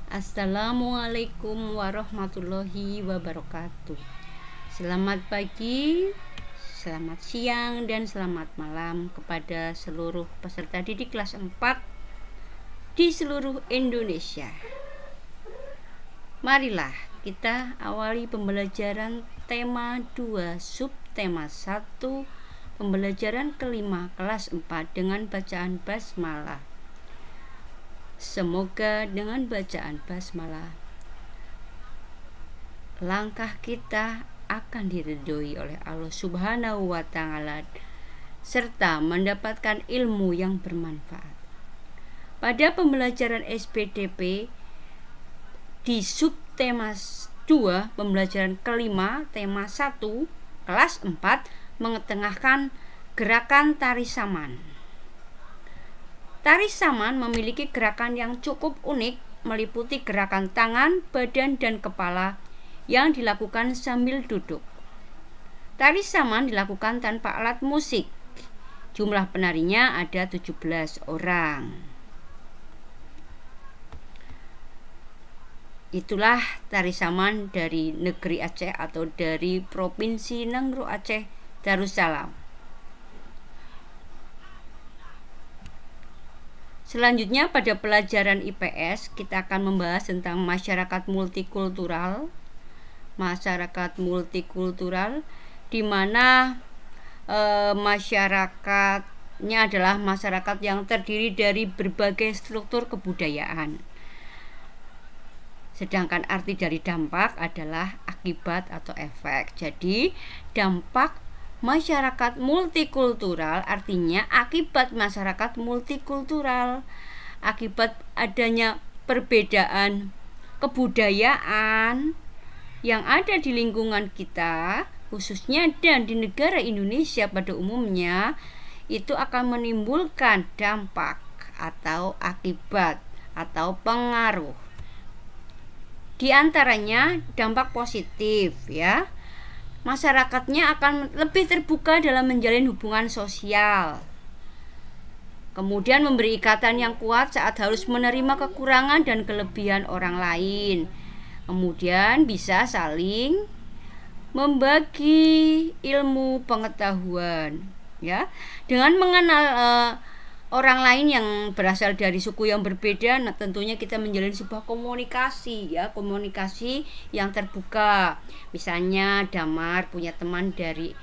Assalamualaikum warahmatullahi wabarakatuh. Selamat pagi, selamat siang, dan selamat malam kepada seluruh peserta didik kelas 4 di seluruh Indonesia. Marilah kita awali pembelajaran tema 2 subtema 1 pembelajaran kelima kelas 4 dengan bacaan basmalah. Semoga dengan bacaan basmalah langkah kita akan diridhoi oleh Allah Subhanahu wa Ta'ala serta mendapatkan ilmu yang bermanfaat. Pada pembelajaran SPDP di subtema 2 pembelajaran kelima tema 1 kelas 4 mengetengahkan gerakan tari saman. Tari saman memiliki gerakan yang cukup unik, meliputi gerakan tangan, badan, dan kepala yang dilakukan sambil duduk. Tari saman dilakukan tanpa alat musik. Jumlah penarinya ada 17 orang. Itulah tari saman dari negeri Aceh atau dari Provinsi Nangro Aceh Darussalam. Selanjutnya pada pelajaran IPS kita akan membahas tentang masyarakat multikultural. Masyarakat multikultural di mana masyarakatnya adalah masyarakat yang terdiri dari berbagai struktur kebudayaan. Sedangkan arti dari dampak adalah akibat atau efek. Jadi dampak masyarakat multikultural artinya akibat masyarakat multikultural, akibat adanya perbedaan kebudayaan yang ada di lingkungan kita khususnya dan di negara Indonesia pada umumnya, itu akan menimbulkan dampak atau akibat atau pengaruh. Di antaranya dampak positif ya. Masyarakatnya akan lebih terbuka dalam menjalin hubungan sosial. Kemudian memberi ikatan yang kuat saat harus menerima kekurangan dan kelebihan orang lain. Kemudian bisa saling membagi ilmu pengetahuan ya. Dengan mengenal orang lain yang berasal dari suku yang berbeda, nah tentunya kita menjalin sebuah komunikasi ya, komunikasi yang terbuka. Misalnya Damar punya teman dari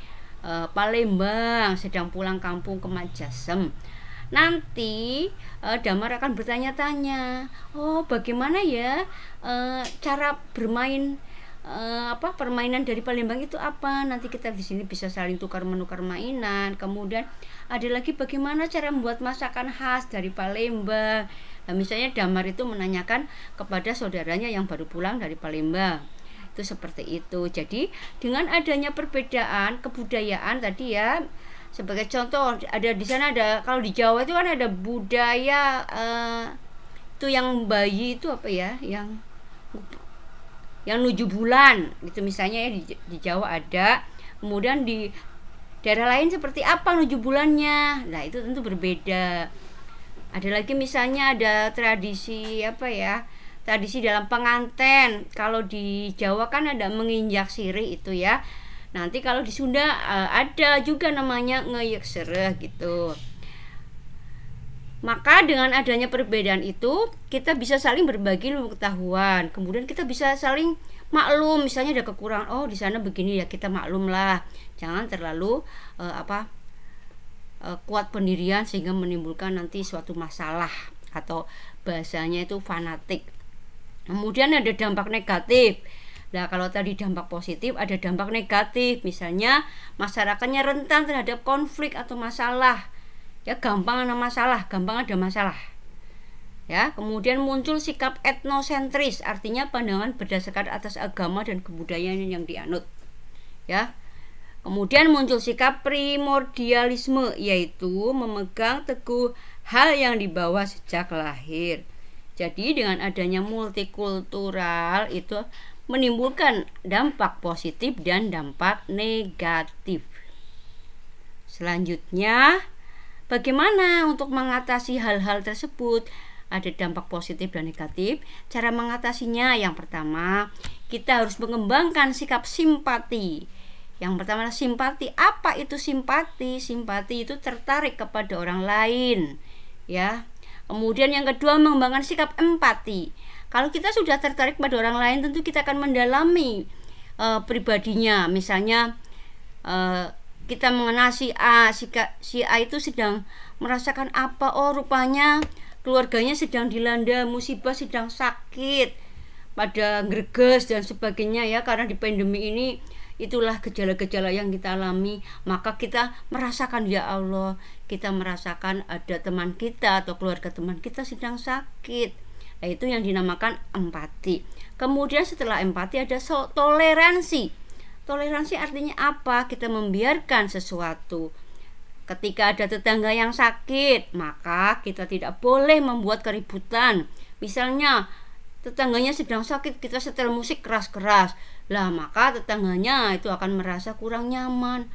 Palembang sedang pulang kampung ke Majasem. Nanti Damar akan bertanya-tanya, oh bagaimana ya cara bermain permainan dari Palembang itu apa? Nanti kita di sini bisa saling menukar mainan. Kemudian ada lagi bagaimana cara membuat masakan khas dari Palembang. Nah, misalnya Damar itu menanyakan kepada saudaranya yang baru pulang dari Palembang. Itu seperti itu. Jadi dengan adanya perbedaan kebudayaan tadi ya, sebagai contoh ada di sana ada, kalau di Jawa itu kan ada budaya itu yang bayi itu apa ya, yang 7 bulan itu misalnya ya, di Jawa ada. Kemudian di daerah lain seperti apa 7 bulannya, nah itu tentu berbeda. Ada lagi misalnya ada tradisi tradisi dalam penganten. Kalau di Jawa kan ada menginjak sirih itu ya. Nanti kalau di Sunda ada juga namanya ngeyek sereh gitu. Maka dengan adanya perbedaan itu kita bisa saling berbagi ilmu pengetahuan. Kemudian kita bisa saling maklum, misalnya ada kekurangan, oh di sana begini ya, kita maklum lah. Jangan terlalu kuat pendirian sehingga menimbulkan nanti suatu masalah atau bahasanya itu fanatik. Kemudian ada dampak negatif. Nah, kalau tadi dampak positif, ada dampak negatif. Misalnya masyarakatnya rentan terhadap konflik atau masalah. Ya, gampang ada masalah. Ya, kemudian muncul sikap etnosentris, artinya pandangan berdasarkan atas agama dan kebudayaan yang dianut. Ya. Kemudian muncul sikap primordialisme, yaitu memegang teguh hal yang dibawa sejak lahir. Jadi dengan adanya multikultural itu menimbulkan dampak positif dan dampak negatif. Selanjutnya, bagaimana untuk mengatasi hal-hal tersebut? ada dampak positif dan negatif. Cara mengatasinya, yang pertama, kita harus mengembangkan sikap simpati. Yang pertama, simpati. Apa itu simpati? Simpati itu tertarik kepada orang lain, ya. Kemudian yang kedua, mengembangkan sikap empati. Kalau kita sudah tertarik pada orang lain, tentu kita akan mendalami pribadinya. Misalnya kita mengenal si A itu sedang merasakan apa, oh rupanya keluarganya sedang dilanda musibah, sedang sakit, pada greges dan sebagainya ya, karena di pandemi ini itulah gejala-gejala yang kita alami. Maka kita merasakan, ya Allah, kita merasakan ada teman kita atau keluarga teman kita sedang sakit. Nah, itu yang dinamakan empati. Kemudian setelah empati ada toleransi. Toleransi artinya apa? Kita membiarkan sesuatu. Ketika ada tetangga yang sakit, maka kita tidak boleh membuat keributan. Misalnya tetangganya sedang sakit, kita setel musik keras-keras, lah maka tetangganya itu akan merasa kurang nyaman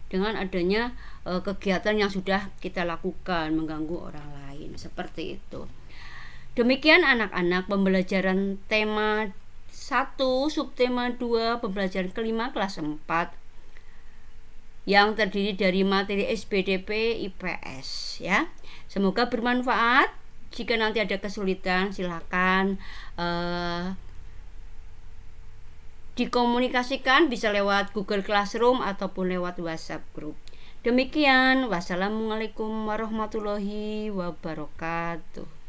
dengan adanya kegiatan yang sudah kita lakukan, mengganggu orang lain, seperti itu. Demikian anak-anak, pembelajaran tema 1, subtema 2, pembelajaran kelima kelas 4 yang terdiri dari materi SBDP IPS ya. Semoga bermanfaat. Jika nanti ada kesulitan, silakan dikomunikasikan, bisa lewat Google Classroom ataupun lewat WhatsApp group. Demikian, wassalamualaikum warahmatullahi wabarakatuh.